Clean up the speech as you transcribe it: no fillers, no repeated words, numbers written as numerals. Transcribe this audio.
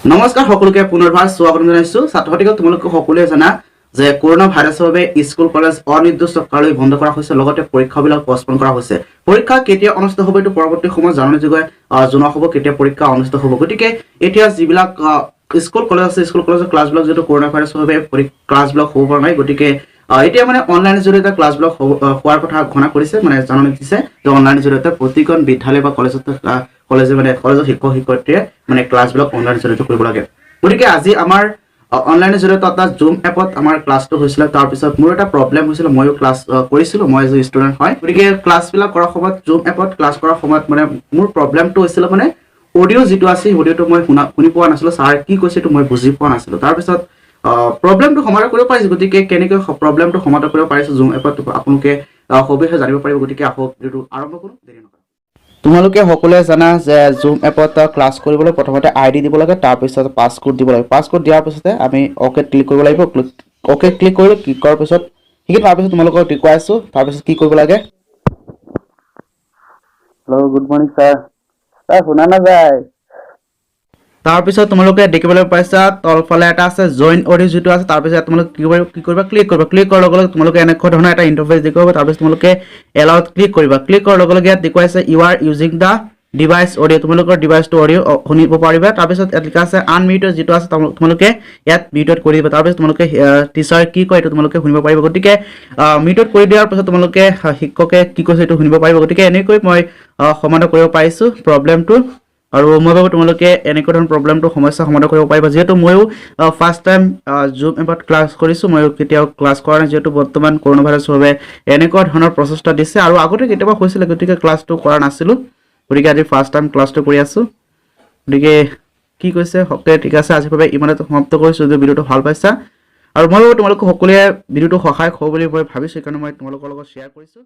নমস্কাৰ সকলোকে পুনৰবাৰ স্বাগতম জনাইছো ছাত্ৰছাত্ৰীক তোমালোক সকলোৱে জানা যে কৰোনা ভাইৰাছৰ বাবে স্কুল কলেজ অনিৰ্দিষ্টকাললৈ বন্ধ কৰা হৈছে লগতে পৰীক্ষাবিলাক পষ্টপন কৰা হৈছে পৰীক্ষা কেতিয়া অনুষ্ঠিত হ'ব এটো পৰৱৰ্তী সময়ত জাননী যোগে জনোৱা হ'ব কেতিয়া পৰীক্ষা অনুষ্ঠিত হ'ব গতিকে এতিয়া যিবিলাক স্কুল কলেজ আছে স্কুল কলেজৰ ক্লাছবিলাক যেটো কৰোনা ভাইৰাছৰ বাবে ক্লাছবিলাক হ'ব পৰা নাই গতিকে এতিয়া মানে অনলাইন জৰিয়তে ক্লাছবিলাক হোৱাৰ কথা ঘোষণা কৰিছে মানে জাননী দিছে যে অনলাইন জৰিয়তে প্ৰতিখন বিদ্যালয় বা কলেজৰ শিক্ষক শিক্ষয়িত্ৰীয়ে মানে ক্লাছবিলাক অনলাইন জৰিয়তে কৰিব লাগে গতিকে আজি আমাৰ অনলাইন জৰিয়তে এটা জুম এপত আমাৰ ক্লাছটো হৈছিল তাৰ পিছত মোৰ এটা প্ৰবলেম হৈছিল মইও ক্লাছ কৰিছিল মই এজ ষ্টুডেন্ট হয় গতিকে ক্লাছবিলাক কৰাৰ সময়ত জুম এপত ক্লাছ কৰাৰ সময়ত মানে মোৰ প্ৰবলেমটো হৈছিল মানে অডিও যেটো আছে অডিওটো মই শুনি পোৱা নাছিল স্যাৰ কি কৈছে তো মই বুজি পোৱা নাছিল তাৰ পিছত প্ৰবলেমটো সমাধান কৰিব পাৰিছো গতিকে কেনেকৈ প্ৰবলেমটো সমাধান কৰিব পাৰিছো জুম এপত আপোনালোকে সবিশেষ জানিব পাৰিব গতিকে আকৌ ভিডিওটো আৰম্ভ কৰো দেৰি নকৰা তোমালোকে সকলোৱে জানা যে জুম এপত ক্লাছ কৰিবলৈ প্ৰথমতে আইডি দিব লাগে তাৰ পিছত পাছকোড দিব লাগে পাছকোড দিয়াৰ পিছতে আমি ওকে ক্লিক কৰিব লাগিব ওকে ক্লিক কৰিলে ক্লিক কৰাৰ পিছত ঠিক তাৰ পিছত তোমালোকক দেখুৱাই আছো তাৰ পিছত কি কৰিব লাগে হেল্ল গুড মৰ্নিং স্যাৰ শুনা নাযায় তাৰ পিছত তোমালোকে দেখিবলৈ পাইছা তলফালে এটা আছে জয়েন অডিও যেটো আছে তাৰ পিছত তোমালোকে কি কৰিবা ক্লিক কৰাৰ লগে লগে তোমালোকে এনেকৈ ধৰণৰ এটা ইন্টাৰফেস দেখাব তাৰ পিছত তোমালোকে এলাউত ক্লিক কৰিবা ক্লিক কৰাৰ লগে লগে ইয়াত দেখুৱাইছে ইউ আৰ ইউজিং দা ডিভাইস অডিও তোমালোকৰ ডিভাইসটো অডিও শুনিব পাৰিবা তাৰ পিছত ইয়াত লিখা আছে আনমিউটেড যেটো আছে তোমালোকে ইয়াত মিউটেড কৰি দিবা তাৰ পিছত তোমালোকে টিচাৰ কি কয় এটো তোমালোকে শুনিব পাৰিবা গতিকে মিউটেড কৰি দিয়াৰ পিছত তোমালোকে শিক্ষকে কি কৈছে এটো শুনিব পাৰিবা গতিকে এনেকৈ মই সমাধান কৰিব পাৰিছো প্ৰবলেমটো আৰু মই ভাবো তোমালোকে এনেকৈ ধৰণৰ প্ৰবলেমটো সমস্যা সমাধান কৰিব পাৰিবা যেহেতু মইও ফাৰ্স্ট টাইম জুম এপত ক্লাছ কৰিছো মই কেতিয়াও ক্লাছ কৰা নাই যেহেতু বৰ্তমান কৰোনা ভাইৰাছৰ বাবে এনেকৈ ধৰণৰ প্ৰচেষ্টা দিছে আৰু আগতে কেতিয়াবা হৈছিল গতিকে ক্লাছটো কৰা নাছিলো গতিকে আজি ফাৰ্স্ট টাইম ক্লাছটো কৰি আছো গতিকে কি কৈছে হকে ঠিক আছে আজি ভাবে ইমানতে সমাপ্ত কৰিছো যদি ভিডিওটো ভাল পাইছা আৰু মই তোমালোক সকলোৱে ভিডিওটো সহায় হ'ব বুলি মই ভাবিছো কাৰণ মই তোমালোকৰ লগত শ্বেয়াৰ কৰিছো